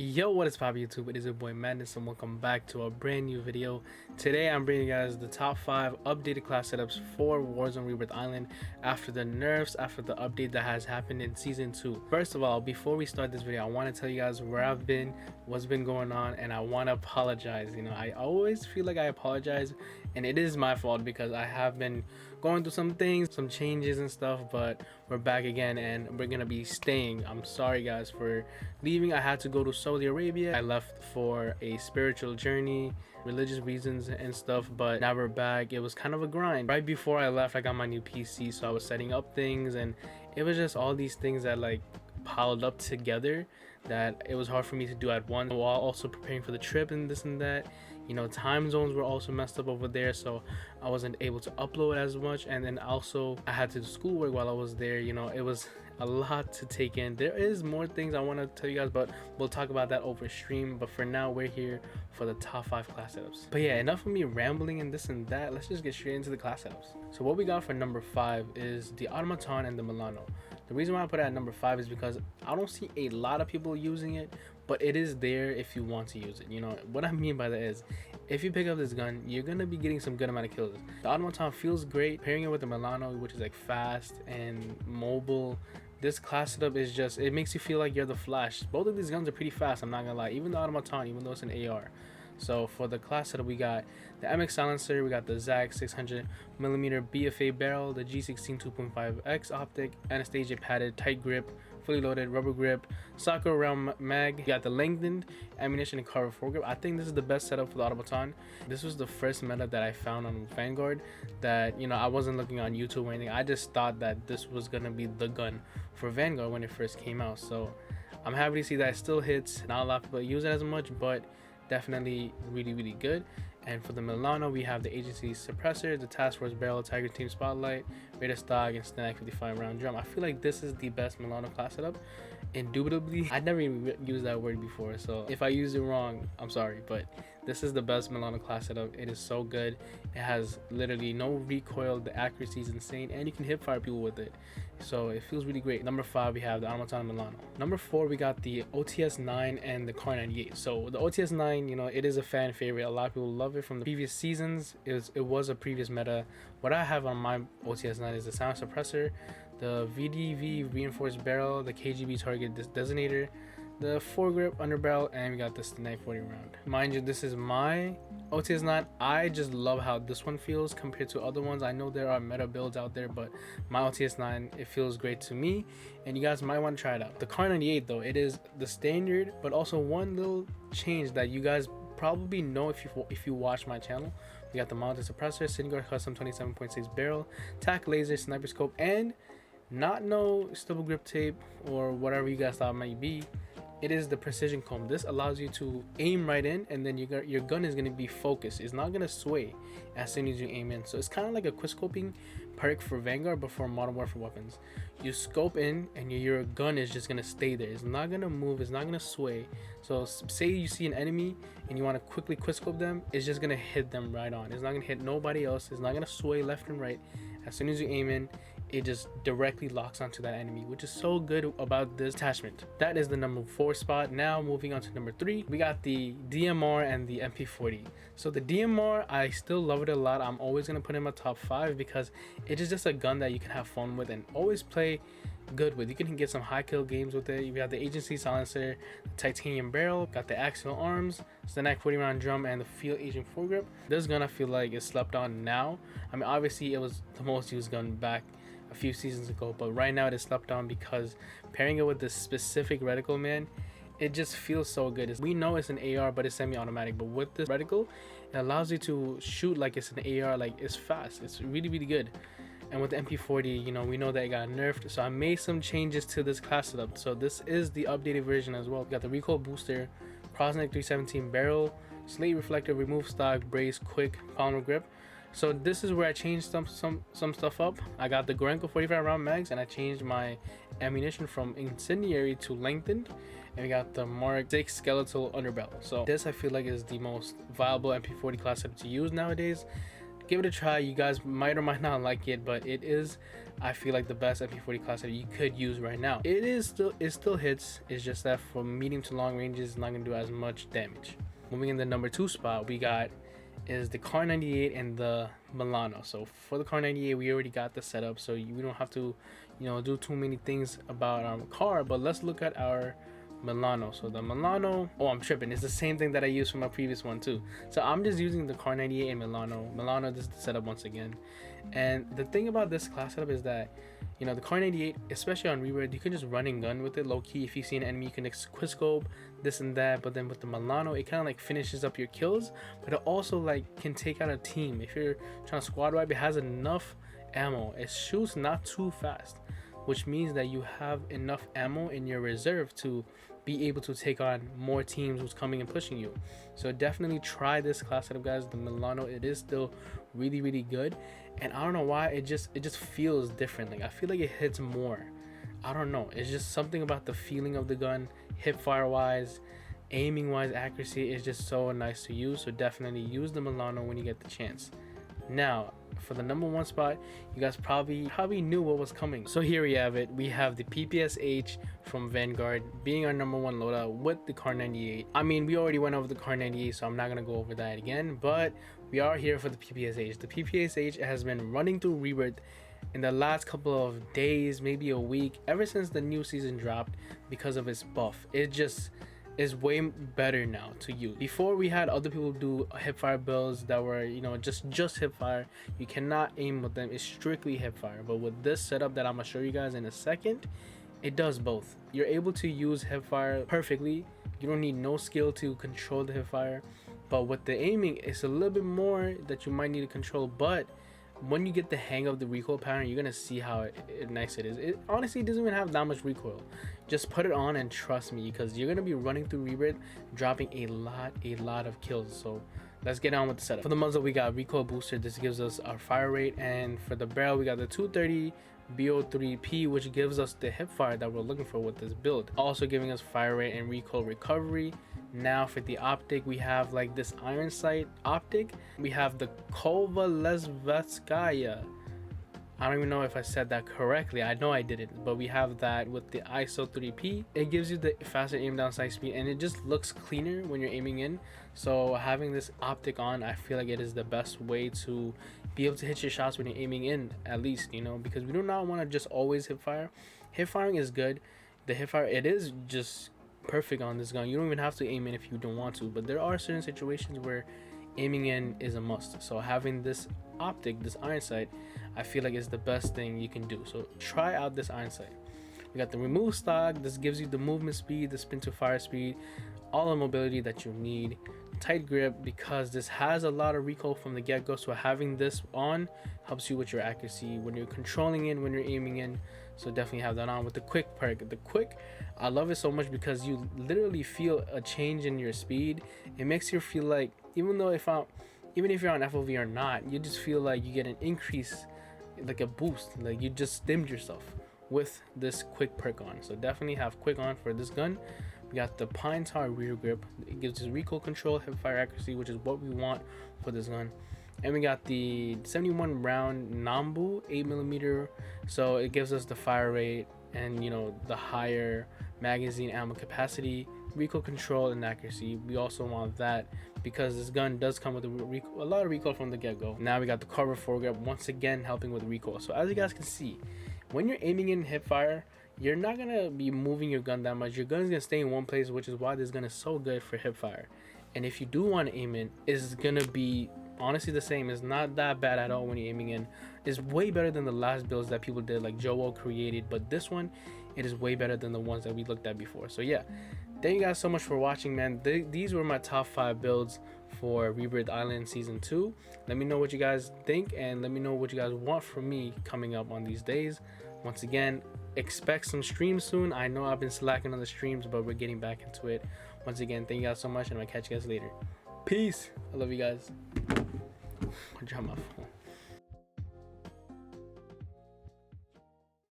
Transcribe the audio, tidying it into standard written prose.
Yo, what is poppin' YouTube? It is your boy MAHDNESS and welcome back to a brand new video. Today I'm bringing you guys the top 5 updated class setups for Warzone Rebirth Island after the nerfs, after the update that has happened in Season 2. First of all, before we start this video, I want to tell you guys where I've been, what's been going on, and I want to apologize. You know, I always feel like I apologize, and it is my fault because I have been going through some things, some changes and stuff, but we're back again and we're gonna be staying. I'm sorry guys for leaving. I had to go to Saudi Arabia. I left for a spiritual journey, religious reasons and stuff, but now we're back. It was kind of a grind. Right before I left, I got my new PC, so I was setting up things, and it was just all these things that like piled up together that it was hard for me to do at once, while also preparing for the trip and this and that. You know, time zones were also messed up over there, so I wasn't able to upload as much, and then also I had to do schoolwork while I was there. You know, it was a lot to take in. There is more things I want to tell you guys, but we'll talk about that over stream. But for now, we're here for the top 5 class setups. But yeah, enough of me rambling and this and that. Let's just get straight into the class setups. So what we got for number 5 is the AUTOMATON and the MILANO. The reason why I put it at number 5 is because I don't see a lot of people using it, but it is there if you want to use it. You know what I mean by that is, if you pick up this gun, you're gonna be getting some good amount of kills. The AUTOMATON feels great. Pairing it with the MILANO, which is like fast and mobile, this class setup is just, it makes you feel like you're the Flash. Both of these guns are pretty fast, I'm not gonna lie. Even the AUTOMATON, even though it's an AR. So for the class setup, we got the MX silencer, we got the ZAG 600mm BFA barrel, the G16 2.5x optic, Anastasia padded tight grip, fully loaded rubber grip, soccer round mag. You got the lengthened ammunition and cover foregrip. I think this is the best setup for the AUTOMATON. This was the first meta that I found on Vanguard that, you know, I wasn't looking on YouTube or anything. I just thought that this was gonna be the gun for Vanguard when it first came out. So I'm happy to see that it still hits. Not a lot of people use it as much, but definitely really good. And for the MILANO, we have the agency suppressor, the task force barrel, tiger team spotlight, radar stock, and snag 55 round drum. I feel like this is the best MILANO class setup, indubitably. I never even used that word before, so if I used it wrong, I'm sorry, but this is the best MILANO class setup. It is so good. It has literally no recoil, the accuracy is insane, and you can hip fire people with it, so it feels really great. Number 5, we have the AUTOMATON MILANO. Number 4, we got the OTS-9 and the Kar 98. So the OTS-9, you know, it is a fan favorite. A lot of people love it from the previous seasons. It was a previous meta. What I have on my OTS-9 is the sound suppressor, the VDV reinforced barrel, the KGB target designator, the foregrip underbarrel, and we got the snipe 40 round. Mind you, this is my OTS-9. I just love how this one feels compared to other ones. I know there are meta builds out there, but my OTS-9, it feels great to me, and you guys might want to try it out. The Kar 98 though, it is the standard, but also one little change that you guys probably know if you watch my channel. We got the mounted suppressor, City Guard custom 27.6 barrel, tac laser, sniper scope, and not no stubble grip tape or whatever you guys thought it might be. It is the precision comb. This allows you to aim right in, and then your gun is going to be focused. It's not going to sway as soon as you aim in. So it's kind of like a quickscoping perk for Vanguard, but for Modern Warfare weapons. You scope in, and your gun is just going to stay there. It's not going to move. It's not going to sway. So say you see an enemy, and you want to quickly quickscope them, it's just going to hit them right on. It's not going to hit nobody else. It's not going to sway left and right. As soon as you aim in, it just directly locks onto that enemy, which is so good about this attachment. That is the number 4 spot. Now moving on to number 3, we got the DMR and the MP40. So the DMR, I still love it a lot. I'm always gonna put it in my top 5 because it is just a gun that you can have fun with and always play good with. You can get some high kill games with it. You got the agency silencer, the titanium barrel, got the axial arms, snag 40 round drum, and the field agent foregrip. This gun I feel like is slept on now. I mean, obviously it was the most used gun back a few seasons ago, but right now it is slept on because pairing it with this specific reticle, man, it just feels so good. We know it's an AR, but it's semi-automatic, but with this reticle, it allows you to shoot like it's an AR, like it's fast. It's really good. And with the MP40, you know, we know that it got nerfed, so I made some changes to this class setup. So this is the updated version as well. We got the recoil booster, crossneck 317 barrel, slate reflector, remove stock, brace, quick polymer grip. So this is where I changed some stuff up. I got the Gorenko 45 round mags, and I changed my ammunition from incendiary to lengthened, and we got the Mark 6 skeletal underbarrel. So this I feel like is the most viable MP40 class setup to use nowadays. give it a try. You guys might or might not like it, but it is, I feel like, the best MP40 class that you could use right now. It still hits. It's just that for medium to long ranges, it's not gonna do as much damage. Moving in the number 2 spot, we got is the Kar 98 and the MILANO. So for the Kar 98, we already got the setup, so we don't have to, do too many things about our car. But let's look at our MILANO. So the MILANO, oh, I'm tripping, it's the same thing that I used for my previous one too. So I'm just using the Kar 98 and MILANO. This is the setup once again. And the thing about this class setup is that, the Kar 98, especially on Rebirth, you can just run and gun with it low key. If you see an enemy, you can quickscope this and that. But then with the MILANO, it kind of like finishes up your kills, but it also like can take out a team. If you're trying to squad wipe, it has enough ammo. It shoots not too fast, which means that you have enough ammo in your reserve to be able to take on more teams who's coming and pushing you. So definitely try this class setup, guys. The MILANO, it is still really, really good. And I don't know why, it just feels different. Like, I feel like it hits more. I don't know, it's just something about the feeling of the gun, hip fire wise, aiming wise, accuracy is just so nice to use. So definitely use the MILANO when you get the chance. Now for the number 1 spot, you guys probably knew what was coming. So here we have it. We have the PPSH from Vanguard being our number 1 loadout with the Kar 98. I mean, we already went over the Kar 98, so I'm not gonna go over that again, but we are here for the PPSH. The PPSH has been running through Rebirth in the last couple of days, maybe a week, ever since the new season dropped, because of its buff. It just is way better now to use. Before, we had other people do hipfire builds that were, just hipfire. You cannot aim with them. It's strictly hipfire. But with this setup that I'm gonna show you guys in a second, it does both. You're able to use hipfire perfectly. You don't need no skill to control the hipfire. But with the aiming, it's a little bit more that you might need to control. But when you get the hang of the recoil pattern, you're gonna see how nice it is. It honestly doesn't even have that much recoil. Just put it on and trust me, because you're gonna be running through Rebirth, dropping a lot of kills. So let's get on with the setup. For the muzzle, we got recoil booster. This gives us our fire rate, and for the barrel, we got the 230 BO3P, which gives us the hip fire that we're looking for with this build, also giving us fire rate and recoil recovery. Now for the optic, we have like this iron sight optic. We have the kovalevskaya. I don't even know if I said that correctly. I know I didn't, but we have that with the ISO 3P. It gives you the faster aim down sight speed, and it just looks cleaner when you're aiming in. So having this optic on, I feel like it is the best way to be able to hit your shots when you're aiming in, at least, because we do not want to just always hip fire. Hip firing is good. The hip fire, it is just perfect on this gun. You don't even have to aim in if you don't want to, but there are certain situations where aiming in is a must. So having this optic, this iron sight, I feel like is the best thing you can do. So try out this iron sight. We got the remove stock. This gives you the movement speed, the spin to fire speed, all the mobility that you need. Tight grip, because this has a lot of recoil from the get-go, so having this on helps you with your accuracy when you're controlling in, when you're aiming in. So definitely have that on. With the quick perk, the quick, I love it so much because you literally feel a change in your speed. It makes you feel like, even if you're on FOV or not, you just feel like you get an increase, like a boost, like you just stimmed yourself with this quick perk on. So definitely have quick on for this gun. We got the pine tar rear grip. It gives us recoil control, hip fire accuracy, which is what we want for this gun. And we got the 71 round Nambu 8mm, so it gives us the fire rate and the higher magazine ammo capacity, recoil control, and accuracy. We also want that because this gun does come with a lot of recoil from the get-go. Now we got the cover foregrip, once again helping with recoil. So as you guys can see, when you're aiming in hip fire, you're not gonna be moving your gun that much. Your gun's gonna stay in one place, which is why this gun is so good for hip fire. And if you do want to aim in, it's gonna be honestly the same. It's not that bad at all when you're aiming in. It's way better than the last builds that people did, like Joel created, but this one, it is way better than the ones that we looked at before. So yeah, thank you guys so much for watching, man. These were my top 5 builds for Rebirth Island Season 2. Let me know what you guys think, and let me know what you guys want from me coming up on these days. Once again, expect some streams soon. I know I've been slacking on the streams, but we're getting back into it. Once again, thank you guys so much, and I'll catch you guys later. Peace. I love you guys. I'll drop my phone.